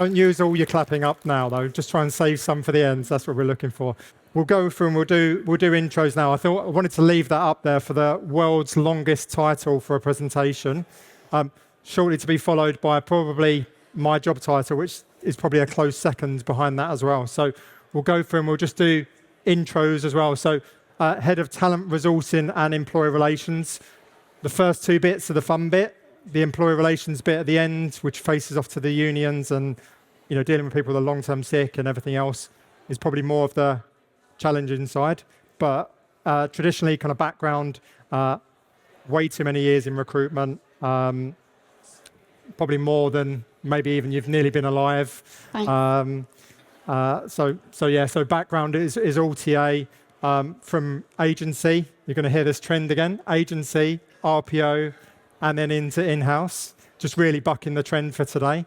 Don't use all your clapping up now, though. Just try and save some for the end. That's what we're looking for. We'll go through and we'll do intros now. I wanted to leave that up there for the world's longest title for a presentation, shortly to be followed by probably my job title, which is probably a close second behind that as well. So we'll go through and we'll just do intros as well. So Head of Talent Resourcing and Employee Relations. The first two bits are the fun bit. The employee relations bit at the end, which faces off to the unions and dealing with people that are long-term sick and everything else, is probably more of the challenging side. But traditionally, kind of background, way too many years in recruitment, probably more than maybe even you've nearly been alive. So background is all TA from agency. You're going to hear this trend again: agency, RPO, and then into in-house. Just really bucking the trend for today.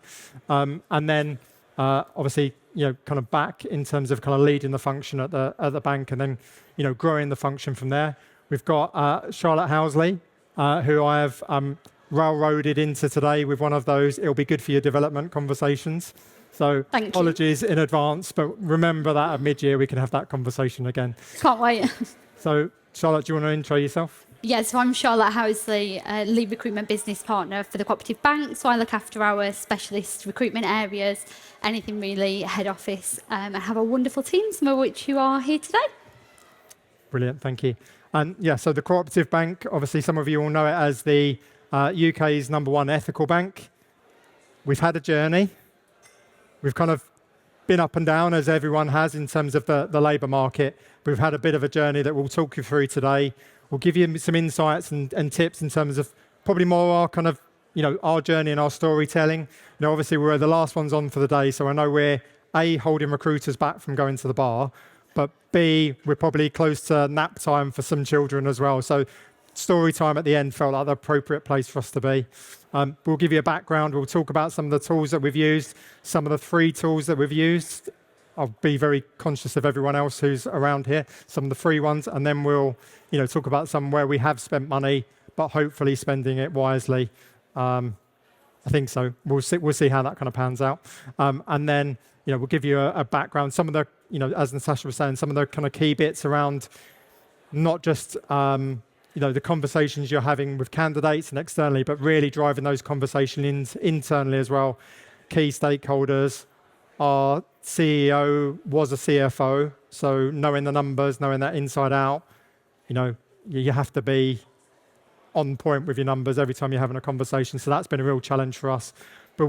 And then obviously, kind of back in terms of kind of leading the function at the bank, and then growing the function from there. We've got Charlotte Housley, who I have railroaded into today with one of those "it'll be good for your development" conversations. So apologies in advance, but remember that at mid-year we can have that conversation again. Can't wait. So Charlotte, do you want to intro yourself? Yes, so I'm Charlotte Housley, lead recruitment business partner for the Cooperative Bank. So I look after our specialist recruitment areas, anything really head office. I have a wonderful team, some of which you are here today. Brilliant, thank you. And so the Cooperative Bank, obviously some of you will know it as the UK's #1 ethical bank. We've had a journey. We've kind of been up and down, as everyone has, in terms of the labour market. We've had a bit of a journey that we'll talk you through today. We'll give you some insights and tips in terms of probably more our kind of, our journey and our storytelling. Obviously we're the last ones on for the day, so I know we're A, holding recruiters back from going to the bar, but B, we're probably close to nap time for some children as well. So story time at the end felt like the appropriate place for us to be. We'll give you a background. We'll talk about some of the tools that we've used, some of the free tools that we've used. I'll be very conscious of everyone else who's around here, some of the free ones, and then we'll talk about some where we have spent money, but hopefully spending it wisely. I think so. We'll see how that kind of pans out. And then we'll give you a background. Some of the, as Natasha was saying, some of the kind of key bits around not just the conversations you're having with candidates and externally, but really driving those conversations internally as well. Key stakeholders. Our CEO was a CFO, so knowing the numbers, knowing that inside out, you have to be on point with your numbers every time you're having a conversation. So that's been a real challenge for us. But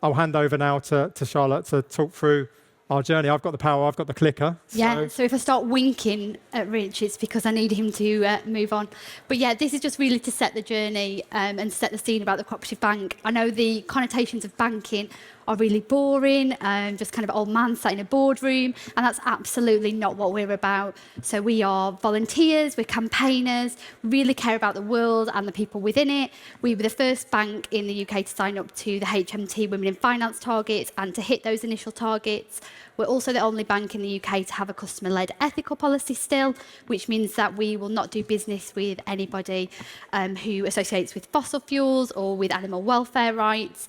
I'll hand over now to Charlotte to talk through our journey. I've got the power, I've got the clicker. Yeah, so if I start winking at Rich, it's because I need him to move on. But yeah, this is just really to set the journey and set the scene about the Cooperative Bank. I know the connotations of banking are really boring, just kind of old man sat in a boardroom, and that's absolutely not what we're about. So we are volunteers, we're campaigners, really care about the world and the people within it. We were the first bank in the UK to sign up to the HMT Women in Finance targets and to hit those initial targets. We're also the only bank in the UK to have a customer-led ethical policy still, which means that we will not do business with anybody who associates with fossil fuels or with animal welfare rights.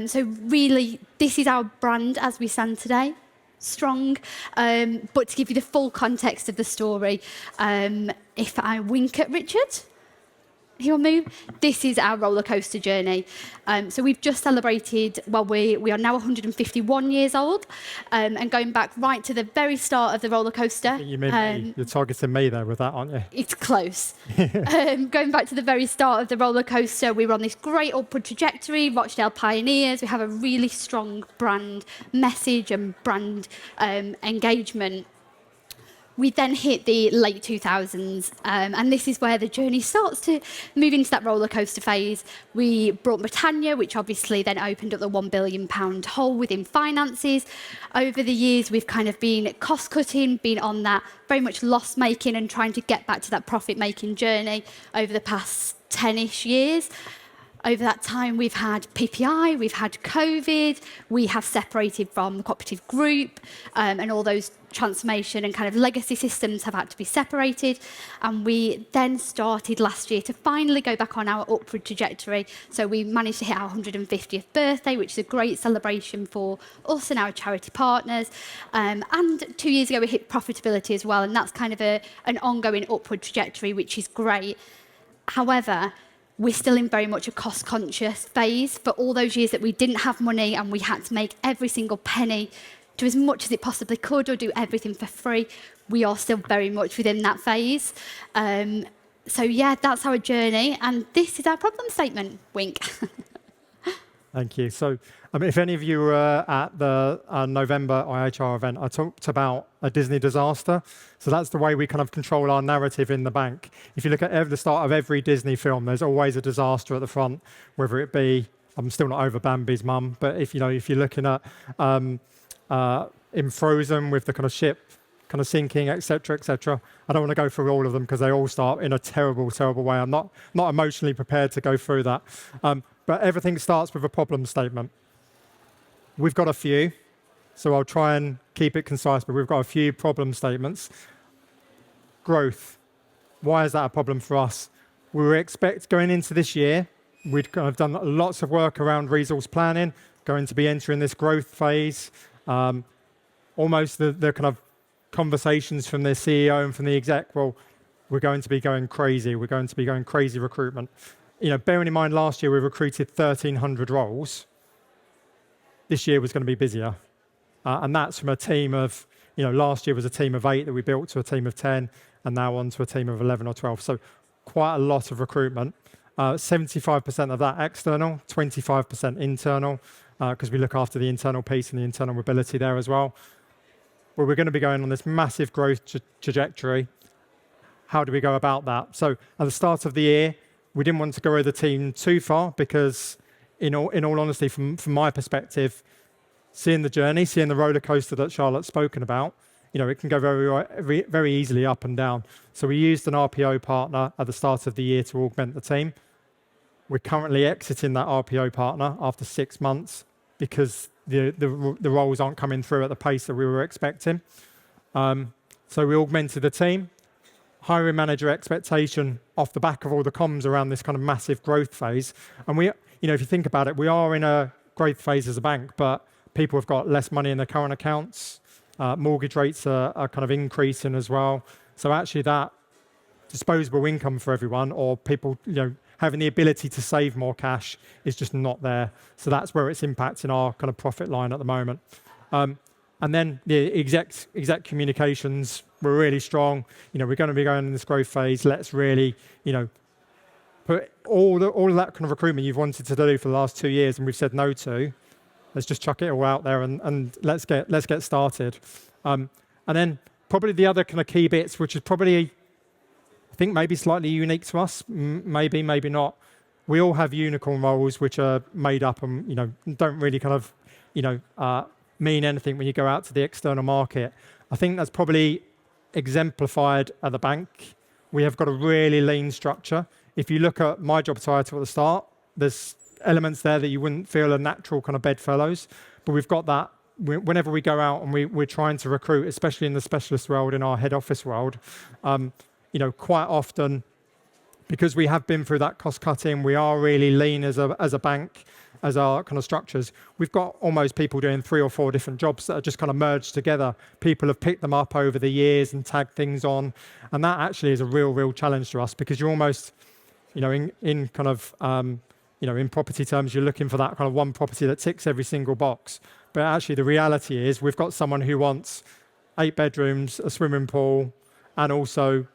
So really, this is our brand as we stand today. Strong. But to give you the full context of the story, if I wink at Richard, he'll move. This is our roller coaster journey. So we've just celebrated, we are now 151 years old, and going back right to the very start of the roller coaster. You're targeting me there with that, aren't you? It's close. Going back to the very start of the roller coaster, we were on this great upward trajectory, Rochdale pioneers. We have a really strong brand message and brand engagement. We then hit the late 2000s, and this is where the journey starts to move into that roller coaster phase. We brought Britannia, which obviously then opened up the £1 billion hole within finances. Over the years, we've kind of been cost-cutting, been on that very much loss-making and trying to get back to that profit-making journey over the past 10-ish years. Over that time, we've had PPI, we've had COVID, we have separated from the cooperative group, and all those transformation and kind of legacy systems have had to be separated. And we then started last year to finally go back on our upward trajectory. So we managed to hit our 150th birthday, which is a great celebration for us and our charity partners. And 2 years ago, we hit profitability as well. And that's kind of an ongoing upward trajectory, which is great. However, we're still in very much a cost-conscious phase. For all those years that we didn't have money and we had to make every single penny do as much as it possibly could or do everything for free, we are still very much within that phase. So yeah, that's our journey, and this is our problem statement. Wink. Thank you. So, if any of you were at the November IHR event, I talked about a Disney disaster. So that's the way we kind of control our narrative in the bank. If you look at the start of every Disney film, there's always a disaster at the front, whether it be, I'm still not over Bambi's mum, but if you're looking at in Frozen with the kind of ship kind of sinking, etc., etc. I don't want to go through all of them because they all start in a terrible, terrible way. I'm not emotionally prepared to go through that. But everything starts with a problem statement. We've got a few, so I'll try and keep it concise, but we've got a few problem statements. Growth. Why is that a problem for us? We were going into this year, we'd kind of done lots of work around resource planning, going to be entering this growth phase. Almost the kind of conversations from the CEO and from the exec, well, we're going to be going crazy. We're going to be going crazy recruitment. Bearing in mind last year we recruited 1,300 roles. This year was going to be busier. And that's from a team of, last year was a team of 8 that we built to a team of 10, and now on to a team of 11 or 12. So quite a lot of recruitment. 75% of that external, 25% internal, because we look after the internal piece and the internal mobility there as well. Well, we're going to be going on this massive growth trajectory. How do we go about that? So at the start of the year, we didn't want to grow the team too far because, in all honesty, from my perspective, seeing the journey, seeing the roller coaster that Charlotte's spoken about, it can go very, very easily up and down. So we used an RPO partner at the start of the year to augment the team. We're currently exiting that RPO partner after 6 months because the roles aren't coming through at the pace that we were expecting. So we augmented the team. Hiring manager expectation off the back of all the comms around this kind of massive growth phase. And if you think about it, we are in a growth phase as a bank, but people have got less money in their current accounts. Mortgage rates are kind of increasing as well. So actually that disposable income for everyone, or people, having the ability to save more cash is just not there. So that's where it's impacting our kind of profit line at the moment. And then the exec communications were really strong. We're going to be going in this growth phase. Let's really, put all of that kind of recruitment you've wanted to do for the last 2 years and we've said no to. Let's just chuck it all out there and let's get started. And then probably the other kind of key bits, which is probably, I think maybe slightly unique to us, maybe not. We all have unicorn roles which are made up and don't really kind of mean anything when you go out to the external market. I think that's probably exemplified at the bank. We have got a really lean structure. If you look at my job title at the start, there's elements there that you wouldn't feel are natural kind of bedfellows, but we've got that. Whenever we go out and we're trying to recruit, especially in the specialist world, in our head office world, quite often, because we have been through that cost cutting, we are really lean as a bank, as our kind of structures. We've got almost people doing 3 or 4 different jobs that are just kind of merged together. People have picked them up over the years and tagged things on, and that actually is a real challenge to us because you're almost, in kind of, in property terms, you're looking for that kind of one property that ticks every single box. But actually, the reality is we've got someone who wants 8 bedrooms, a swimming pool, and also,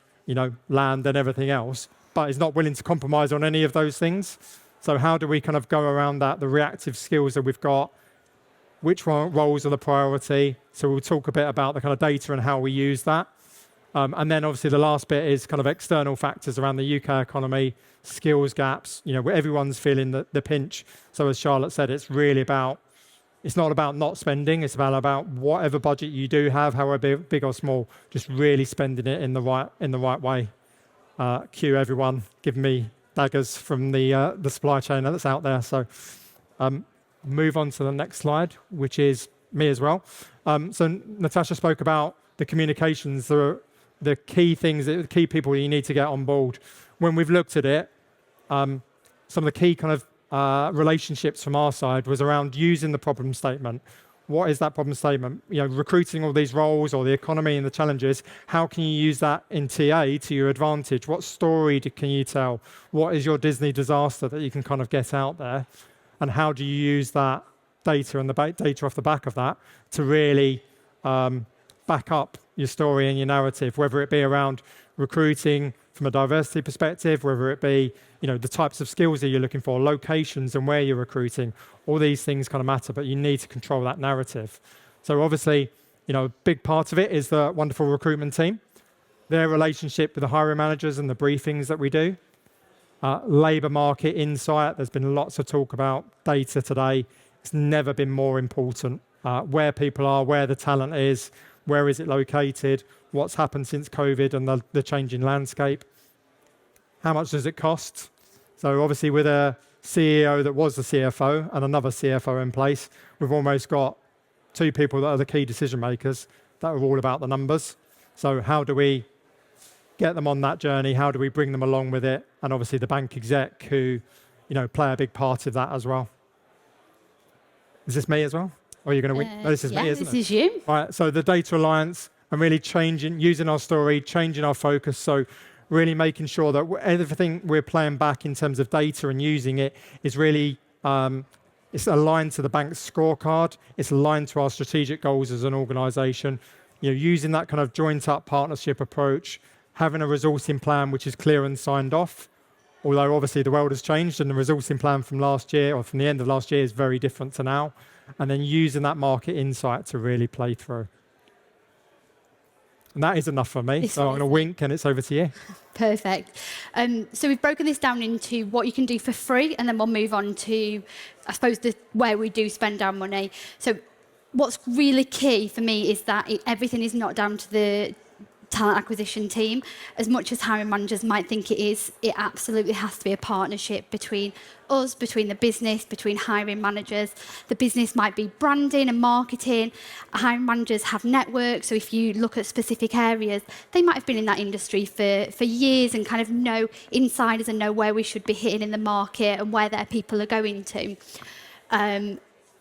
land and everything else, but is not willing to compromise on any of those things. So how do we kind of go around that, the reactive skills that we've got, which roles are the priority? So we'll talk a bit about the kind of data and how we use that. And then obviously the last bit is kind of external factors around the UK economy, skills gaps, where everyone's feeling the pinch. So as Charlotte said, it's not about not spending, it's about whatever budget you do have, however big or small, just really spending it in the right way. Cue everyone, give me daggers from the supply chain that's out there. So move on to the next slide, which is me as well. So Natasha spoke about the communications are the key things, the key people you need to get on board. When we've looked at it, some of the key kind of relationships from our side was around using the problem statement. What is that problem statement? Recruiting all these roles or the economy and the challenges, how can you use that in TA to your advantage? What story can you tell? What is your Disney disaster that you can kind of get out there? And how do you use that data and the data off the back of that to really back up your story and your narrative, whether it be around recruiting from a diversity perspective, whether it be the types of skills that you're looking for, locations and where you're recruiting. All these things kind of matter, but you need to control that narrative. So obviously, a big part of it is the wonderful recruitment team, their relationship with the hiring managers and the briefings that we do. Labour market insight, there's been lots of talk about data today. It's never been more important. Where people are, where the talent is, where is it located, what's happened since COVID and the changing landscape. How much does it cost? So obviously with a CEO that was the CFO and another CFO in place, we've almost got two people that are the key decision makers that are all about the numbers. So how do we get them on that journey? How do we bring them along with it? And obviously the bank exec who, play a big part of that as well. Is this me as well? Or are you going to win? No, this is me, isn't it? This is you. Right, so the Data Alliance and really using our story, changing our focus. So really making sure that everything we're playing back in terms of data and using it is really it's aligned to the bank's scorecard. It's aligned to our strategic goals as an organisation. Using that kind of joint-up partnership approach, having a resourcing plan which is clear and signed off. Although obviously the world has changed and the resourcing plan from last year or from the end of last year is very different to now. And then using that market insight to really play through. And that is enough for me. So I'm going to wink and it's over to you. Perfect. So we've broken this down into what you can do for free, and then we'll move on to, I suppose, where we do spend our money. So what's really key for me is that everything is not down to the talent acquisition team. As much as hiring managers might think it is, it absolutely has to be a partnership between us, between the business, between hiring managers. The business might be branding and marketing. Hiring managers have networks, so if you look at specific areas, they might have been in that industry for years and kind of know insiders and know where we should be hitting in the market and where their people are going to.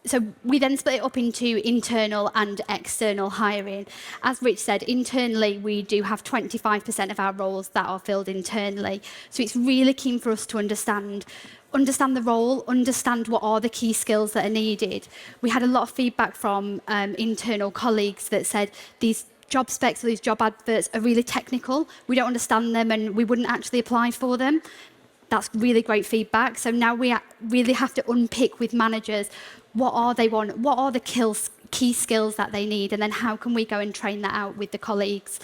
So we then split it up into internal and external hiring. As Rich said, internally, we do have 25% of our roles that are filled internally. So it's really keen for us to understand the role, understand what are the key skills that are needed. We had a lot of feedback from internal colleagues that said these job specs or these job adverts are really technical. We don't understand them and we wouldn't actually apply for them. That's really great feedback. So now we really have to unpick with managers what are they want, what are the key skills that they need, and then how can we go and train that out with the colleagues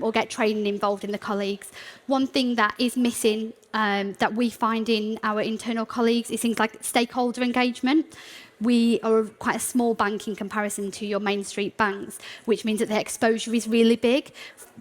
or get training involved in the colleagues. One thing that is missing that we find in our internal colleagues is things like stakeholder engagement. We are quite a small bank in comparison to your main street banks, which means that the exposure is really big.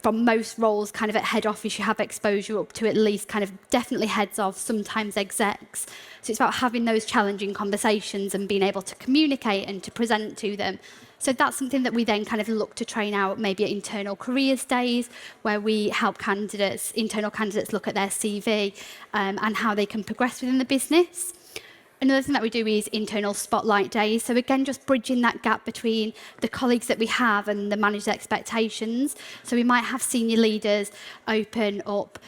From most roles kind of at head office, you have exposure up to at least kind of definitely heads of, sometimes execs. So it's about having those challenging conversations and being able to communicate and to present to them. So that's something that we then kind of look to train out maybe at internal careers days, where we help internal candidates look at their CV and how they can progress within the business. Another thing that we do is internal spotlight days. So again, just bridging that gap between the colleagues that we have and the manager's expectations. So we might have senior leaders open up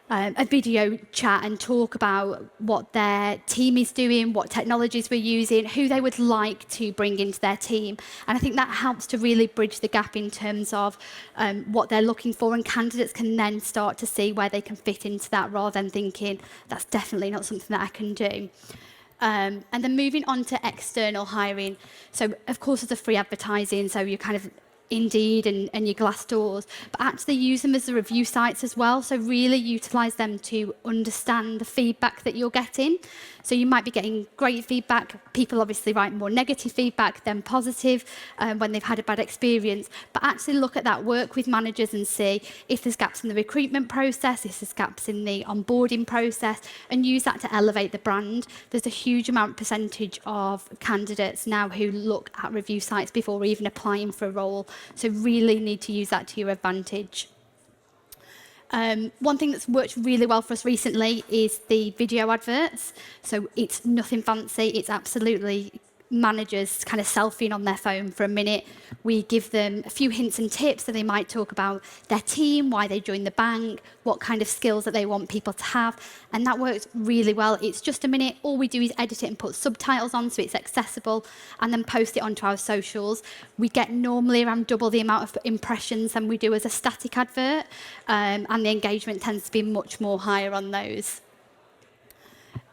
a video chat and talk about what their team is doing, what technologies we're using, who they would like to bring into their team. And I think that helps to really bridge the gap in terms of what they're looking for, and candidates can then start to see where they can fit into that rather than thinking, that's definitely not something that I can do. And then moving on to external hiring. So, of course, there's the free advertising, so you kind of Indeed and your Glassdoors, but actually use them as the review sites as well. So really utilise them to understand the feedback that you're getting. So you might be getting great feedback. People obviously write more negative feedback than positive when they've had a bad experience. But actually look at that, work with managers and see if there's gaps in the recruitment process, if there's gaps in the onboarding process, and use that to elevate the brand. There's a huge percentage of candidates now who look at review sites before even applying for a role. So really need to use that to your advantage. One thing that's worked really well for us recently is the video adverts. So it's nothing fancy. It's absolutely managers kind of selfieing on their phone for a minute. We give them a few hints and tips, so they might talk about their team, why they joined the bank, what kind of skills that they want people to have, and that works really well. It's just a minute. All we do is edit it and put subtitles on so it's accessible, and then post it onto our socials. We get normally around double the amount of impressions than we do as a static advert, and the engagement tends to be much more higher on those.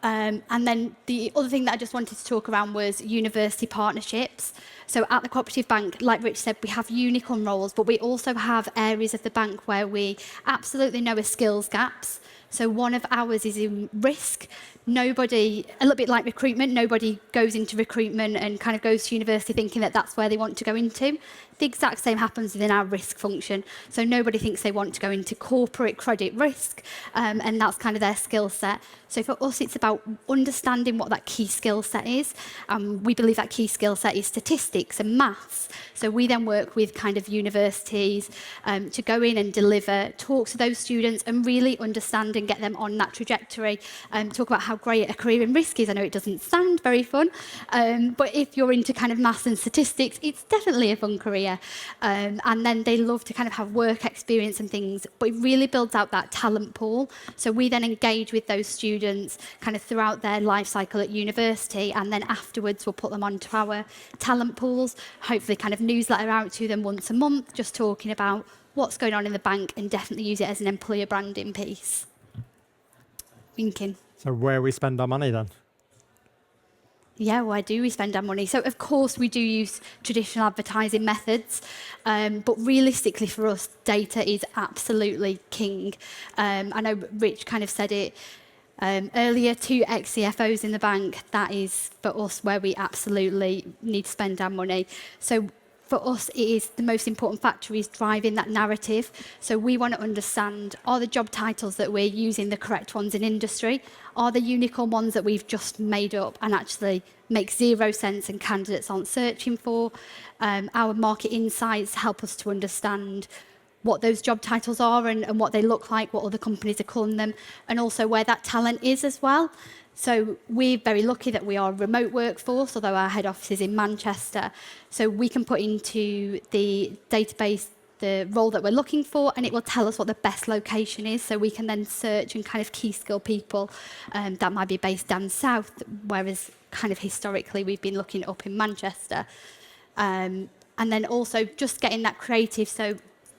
And then the other thing that I just wanted to talk around was university partnerships. So at the Cooperative Bank, like Rich said, we have unicorn roles, but we also have areas of the bank where we absolutely know are skills gaps. So one of ours is in risk. Nobody, a little bit like recruitment, nobody goes into recruitment and kind of goes to university thinking that that's where they want to go into. The exact same happens within our risk function. So nobody thinks they want to go into corporate credit risk, and that's kind of their skill set. So for us, it's about understanding what that key skill set is. We believe that key skill set is statistics and maths. So we then work with kind of universities to go in and deliver, talk to those students and really understand and get them on that trajectory. Talk about how great a career in risk is. I know it doesn't sound very fun, but if you're into kind of maths and statistics, it's definitely a fun career. And then they love to kind of have work experience and things, but it really builds out that talent pool. So we then engage with those students kind of throughout their life cycle at university, and then afterwards we'll put them onto our talent pools, hopefully kind of newsletter out to them once a month, just talking about what's going on in the bank, and definitely use it as an employer branding piece. Winking. So where we spend our money then? Yeah, where do we spend our money? So, of course, we do use traditional advertising methods, but realistically for us, data is absolutely king. I know Rich kind of said it earlier, 2 ex-CFOs in the bank, that is for us where we absolutely need to spend our money. So for us, it is the most important factor is driving that narrative. So we want to understand, are the job titles that we're using the correct ones in industry? Are the unicorn ones that we've just made up and actually make 0 sense and candidates aren't searching for? Our market insights help us to understand what those job titles are and what they look like, what other companies are calling them, and also where that talent is as well. So we're very lucky that we are a remote workforce, although our head office is in Manchester. So we can put into the database the role that we're looking for, and it will tell us what the best location is. So we can then search and kind of key skill people that might be based down south, whereas kind of historically we've been looking up in Manchester. And then also just getting that creative. So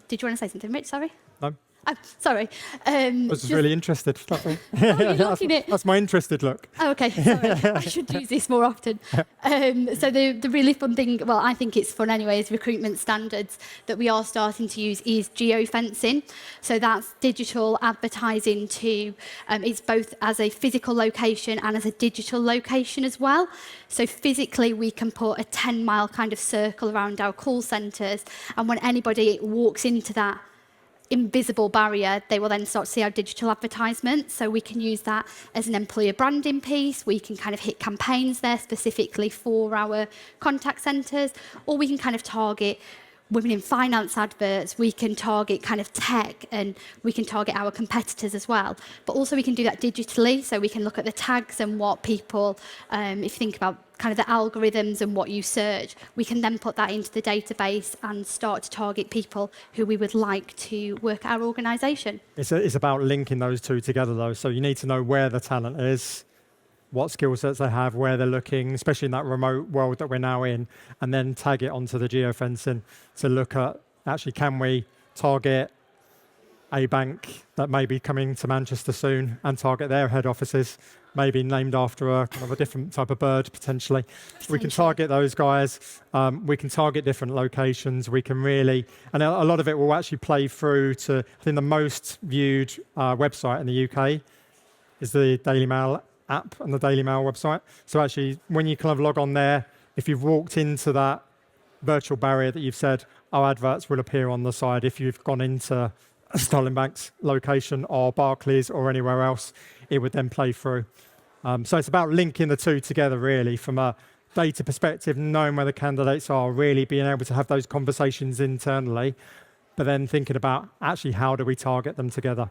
did you want to say something, Rich? Sorry. No. Oh, sorry. I was just really interested. Oh, you're looking at... That's my interested look. Oh, okay. Sorry. I should use this more often. So the really fun thing, well, I think it's fun anyway, is recruitment standards that we are starting to use is geofencing. So that's digital advertising to, it's both as a physical location and as a digital location as well. So physically, we can put a 10-mile kind of circle around our call centres, and when anybody walks into that invisible barrier, they will then start to see our digital advertisements. So we can use that as an employer branding piece. We can kind of hit campaigns there specifically for our contact centres, or we can kind of target women in finance adverts. We can target kind of tech, and we can target our competitors as well. But also we can do that digitally, so we can look at the tags and what people, if you think about kind of the algorithms and what you search, we can then put that into the database and start to target people who we would like to work at our organisation. It's about linking those two together, though. So you need to know where the talent is, what skill sets they have, where they're looking, especially in that remote world that we're now in, and then tag it onto the geofencing to look at, actually, can we target a bank that may be coming to Manchester soon and target their head offices, maybe named after a kind of a different type of bird, potentially. We can target those guys. We can target different locations. We can really, and a lot of it will actually play through to, I think the most viewed website in the UK is the Daily Mail app and the Daily Mail website. So actually, when you kind of log on there, if you've walked into that virtual barrier that you've said, our adverts will appear on the side. If you've gone into Sterling Bank's location or Barclays or anywhere else, it would then play through. So it's about linking the two together, really, from a data perspective, knowing where the candidates are, really being able to have those conversations internally, but then thinking about actually how do we target them together.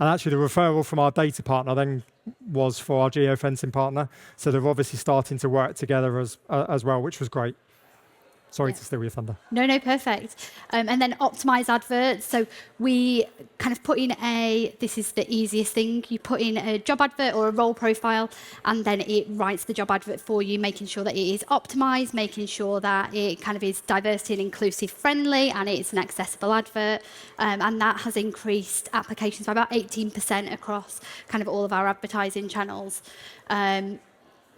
And actually the referral from our data partner then was for our geofencing partner. So they're obviously starting to work together as well, which was great. Sorry to steal your thunder. No, perfect. And then optimize adverts. So we kind of put in this is the easiest thing, you put in a job advert or a role profile, and then it writes the job advert for you, making sure that it is optimized, making sure that it kind of is diversity and inclusive friendly, and it's an accessible advert. And that has increased applications by about 18% across kind of all of our advertising channels.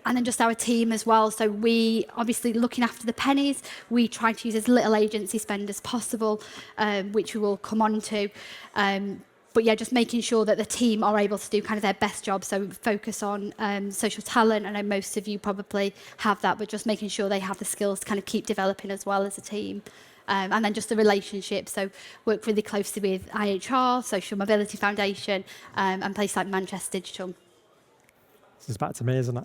And then just our team as well. So we, obviously looking after the pennies, we try to use as little agency spend as possible, which we will come on to. But yeah, just making sure that the team are able to do kind of their best job. So focus on social talent. I know most of you probably have that, but just making sure they have the skills to kind of keep developing as well as a team. And then just the relationship. So work really closely with IHR, Social Mobility Foundation, and places like Manchester Digital. This is back to me, isn't it?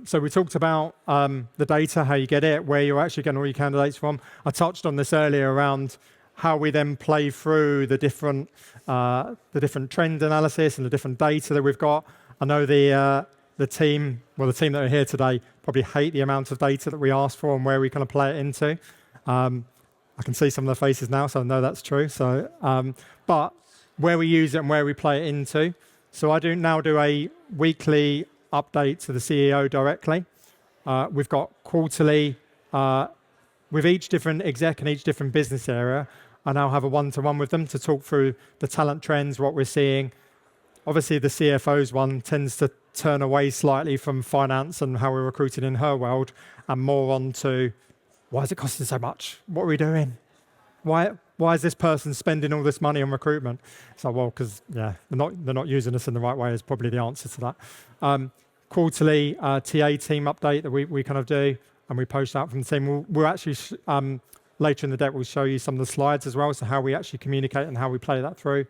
So we talked about the data, how you get it, where you're actually getting all your candidates from. I touched on this earlier around how we then play through the different trend analysis and the different data that we've got. I know the team that are here today probably hate the amount of data that we ask for and where we kind of play it into. I can see some of their faces now, so I know that's true. So, but where we use it and where we play it into. So I now do a weekly update to the CEO directly. We've got quarterly, with each different exec and each different business area. I now have a one-to-one with them to talk through the talent trends, what we're seeing. Obviously, the CFO's one tends to turn away slightly from finance and how we're recruiting in her world, and more on to, why is it costing so much? What are we doing? Why is this person spending all this money on recruitment? So, well, because they're not using us in the right way is probably the answer to that. Quarterly TA team update that we kind of do, and we post out from the team. We'll actually later in the deck we'll show you some of the slides as well, so how we actually communicate and how we play that through.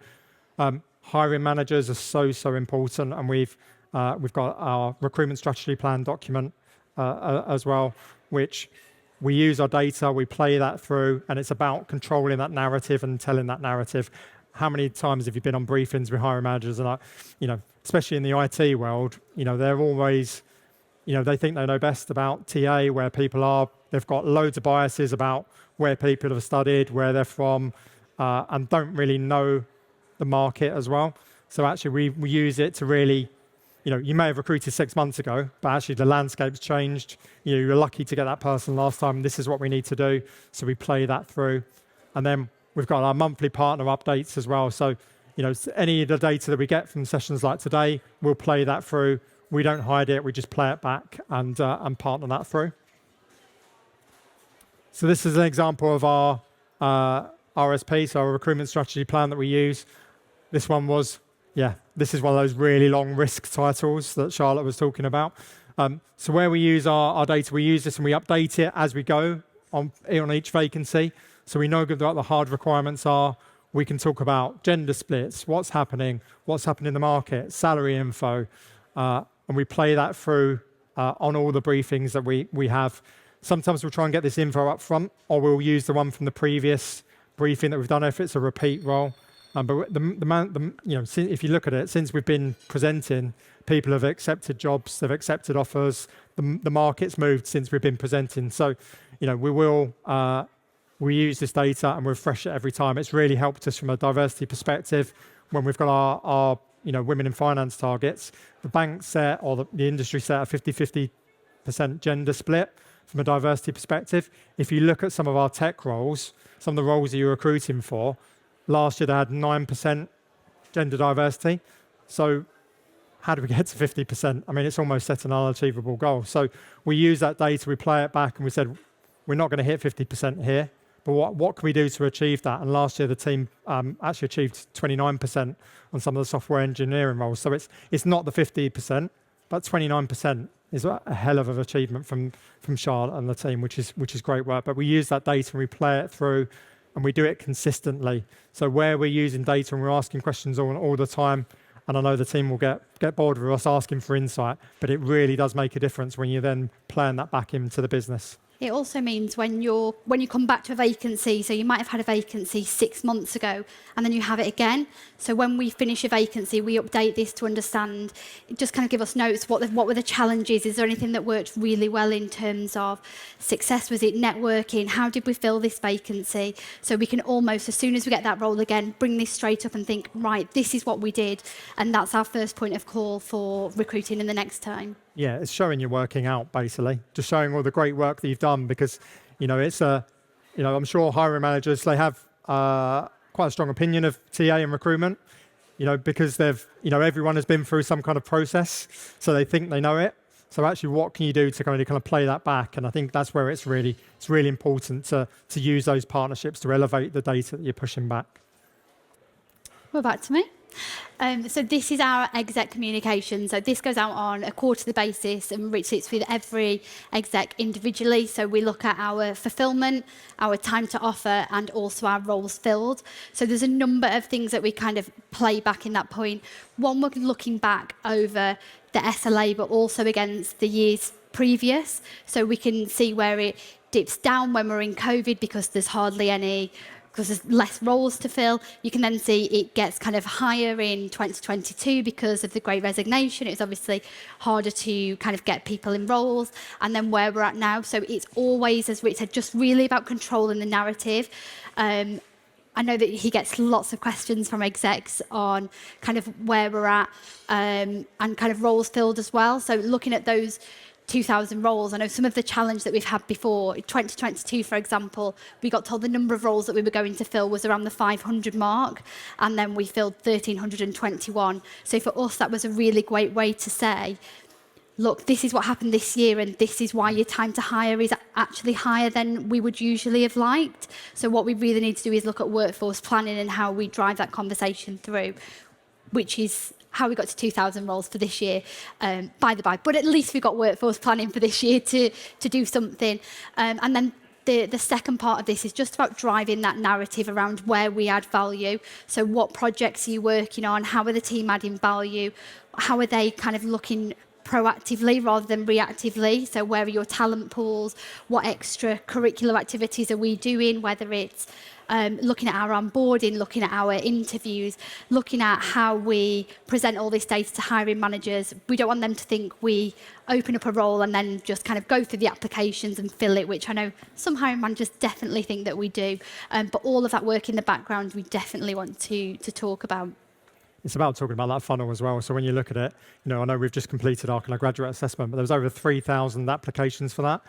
Hiring managers are so important, and we've got our recruitment strategy plan document as well, which we use our data, we play that through, and it's about controlling that narrative and telling that narrative. How many times have you been on briefings with hiring managers? And especially in the IT world, they're always, they think they know best about TA, where people are. They've got loads of biases about where people have studied, where they're from, and don't really know the market as well. So actually, we use it to really, you may have recruited 6 months ago, but actually the landscape's changed. You're lucky to get that person last time. This is what we need to do. So we play that through. And then we've got our monthly partner updates as well. So, any of the data that we get from sessions like today, we'll play that through. We don't hide it. We just play it back and partner that through. So this is an example of our RSP, so our recruitment strategy plan that we use. This one was, this is one of those really long risk titles that Charlotte was talking about. So where we use our data, we use this and we update it as we go on each vacancy. So we know what the hard requirements are. We can talk about gender splits, what's happening in the market, salary info, and we play that through on all the briefings that we have. Sometimes we'll try and get this info up front, or we'll use the one from the previous briefing that we've done if it's a repeat role. But if you look at it, since we've been presenting, people have accepted jobs, they've accepted offers. The market's moved since we've been presenting. So, we use this data and we refresh it every time. It's really helped us from a diversity perspective when we've got our women in finance targets. The bank set or the industry set a 50-50% gender split from a diversity perspective. If you look at some of our tech roles, some of the roles that you're recruiting for, last year they had 9% gender diversity. So how do we get to 50%? I mean, it's almost set an unachievable goal. So we use that data, we play it back, and we said, we're not going to hit 50% here, but what can we do to achieve that? And last year the team actually achieved 29% on some of the software engineering roles. So it's not the 50%, but 29% is a hell of an achievement from Charlotte and the team, which is great work. But we use that data and we play it through, and we do it consistently. So where we're using data and we're asking questions all the time, And I know the team will get bored with us asking for insight, but it really does make a difference when you then plan that back into the business. It also means when you come back to a vacancy, so you might have had a vacancy 6 months ago, and then you have it again. So when we finish a vacancy, we update this to understand, just kind of give us notes, what were the challenges? Is there anything that worked really well in terms of success? Was it networking? How did we fill this vacancy? So we can almost, as soon as we get that role again, bring this straight up and think, right, this is what we did. And that's our first point of call for recruiting in the next time. Yeah, it's showing you're working out, basically. Just showing all the great work that you've done, because, it's I'm sure hiring managers, they have quite a strong opinion of TA and recruitment, because they've, everyone has been through some kind of process, so they think they know it. So actually, what can you do to kind of play that back? And I think that's where it's really important to use those partnerships to elevate the data that you're pushing back. Well, back to me. So this is our exec communication. So this goes out on a quarterly basis, and Rich sits with every exec individually. So we look at our fulfillment, our time to offer, and also our roles filled. So there's a number of things that we kind of play back in that point. One, we're looking back over the SLA, but also against the years previous. So we can see where it dips down when we're in COVID because there's hardly any, because there's less roles to fill. You can then see it gets kind of higher in 2022 because of the Great Resignation. It's obviously harder to kind of get people in roles, and then where we're at now. So it's always, as Rich said, just really about controlling the narrative. I know that he gets lots of questions from execs on kind of where we're at and kind of roles filled as well. So looking at those 2,000 roles. I know some of the challenge that we've had before, in 2022, for example, we got told the number of roles that we were going to fill was around the 500 mark, and then we filled 1,321. So for us, that was a really great way to say, look, this is what happened this year, and this is why your time to hire is actually higher than we would usually have liked. So what we really need to do is look at workforce planning and how we drive that conversation through, which is how we got to 2,000 roles for this year, by the by. But at least we got workforce planning for this year to do something. And then the second part of this is just about driving that narrative around where we add value. So what projects are you working on? How are the team adding value? How are they kind of looking proactively rather than reactively? So where are your talent pools? What extra curricular activities are we doing? Whether it's looking at our onboarding, looking at our interviews, looking at how we present all this data to hiring managers. We don't want them to think we open up a role and then just kind of go through the applications and fill it, which I know some hiring managers definitely think that we do. But all of that work in the background, we definitely want to talk about. It's about talking about that funnel as well. So when you look at it, I know we've just completed our kind of graduate assessment, but there was over 3,000 applications for that.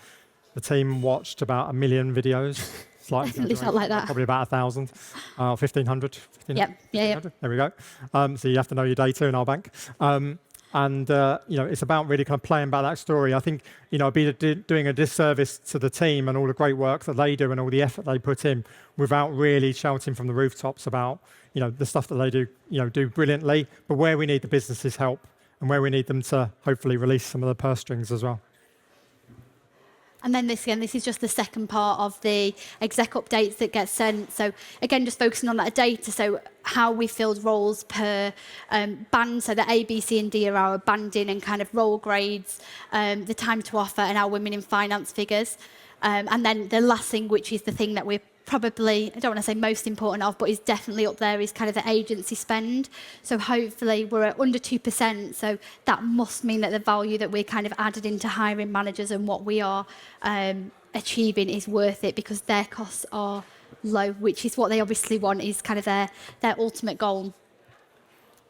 The team watched about 1 million videos. Definitely felt like that. Probably about 1,000, 1,500. Yep. There we go. So you have to know your data in our bank. It's about really kind of playing back that story. I think, I'd be doing a disservice to the team and all the great work that they do and all the effort they put in without really shouting from the rooftops about, the stuff that they do brilliantly, but where we need the business's help and where we need them to hopefully release some of the purse strings as well. And then this is just the second part of the exec updates that get sent. So again, just focusing on that data. So how we filled roles per band. So the A, B, C, and D are our banding and kind of role grades, the time to offer, and our women in finance figures. And then the last thing, which is the thing that we're probably, I don't want to say most important of, but is definitely up there, is kind of the agency spend. So hopefully we're at under 2%. So that must mean that the value that we're kind of added into hiring managers and what we are achieving is worth it, because their costs are low, which is what they obviously want, is kind of their ultimate goal.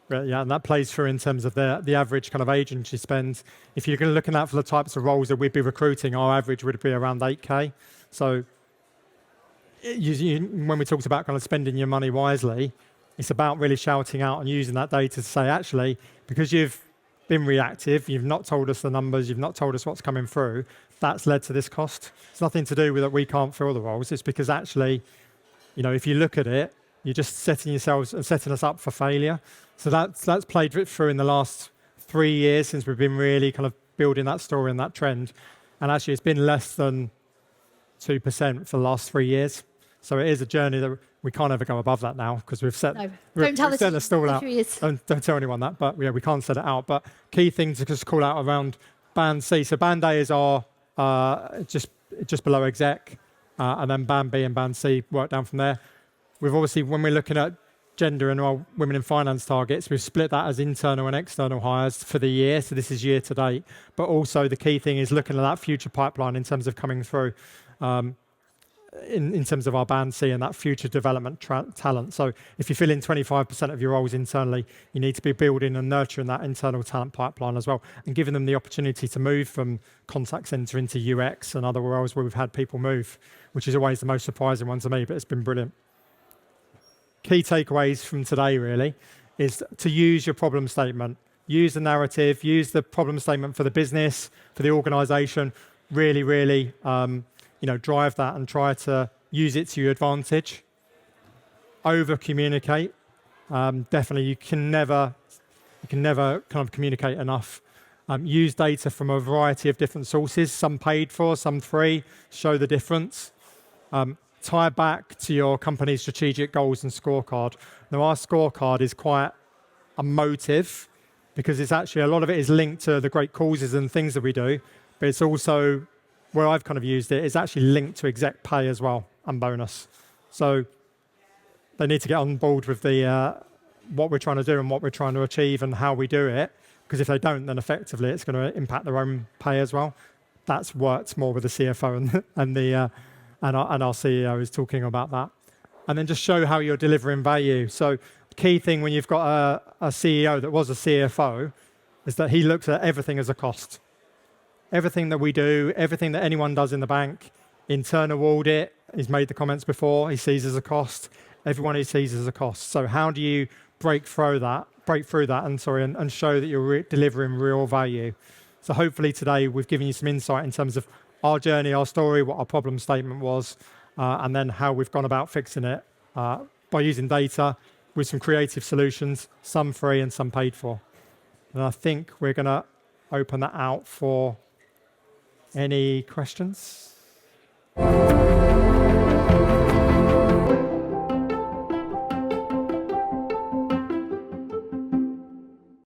Yeah, and that plays through in terms of the average kind of agency spend. If you're looking at for the types of roles that we'd be recruiting, our average would be around 8K. So when we talked about kind of spending your money wisely, it's about really shouting out and using that data to say, actually, because you've been reactive, you've not told us the numbers, you've not told us what's coming through, that's led to this cost. It's nothing to do with that we can't fill the roles. It's because actually, if you look at it, you're just setting us up for failure. So that's played through in the last 3 years since we've been really kind of building that story and that trend. And actually, it's been less than 2% for the last 3 years. So it is a journey that We can't ever go above that now because we've set, No, we've, don't tell we've the set the stall out. secretary is. Don't tell anyone that, but yeah, we can't set it out. But key things to just call out around band C. So band A is our just below exec, and then band B and band C work down from there. We've obviously, when we're looking at gender and our women in finance targets, we've split that as internal and external hires for the year. So this is year to date. But also the key thing is looking at that future pipeline in terms of coming through. In terms of our band C and that future development talent. So if you're filling 25% of your roles internally, you need to be building and nurturing that internal talent pipeline as well, and giving them the opportunity to move from contact center into UX and other roles where we've had people move, which is always the most surprising one to me, but it's been brilliant. Key takeaways from today really is to use your problem statement, use the narrative, use the problem statement for the business, for the organization, really, drive that and try to use it to your advantage. Over communicate. Definitely, you can never kind of communicate enough. Use data from a variety of different sources, some paid for, some free. Show the difference. Tie back to your company's strategic goals and scorecard. Now, our scorecard is quite emotive because it's actually a lot of it is linked to the great causes and things that we do, but it's also where I've kind of used it is actually linked to exec pay as well and bonus. So they need to get on board with the what we're trying to do and what we're trying to achieve and how we do it. Because if they don't, then effectively it's going to impact their own pay as well. That's worked more with the CFO and our CEO is talking about that. And then just show how you're delivering value. So the key thing when you've got a CEO that was a CFO is that he looks at everything as a cost. Everything that we do, everything that anyone does in the bank, internal audit, he's made the comments before, he sees as a cost. Everyone he sees as a cost. So how do you break through that and show that you're delivering real value? So hopefully today we've given you some insight in terms of our journey, our story, what our problem statement was, and then how we've gone about fixing it by using data with some creative solutions, some free and some paid for. And I think we're going to open that out for any questions?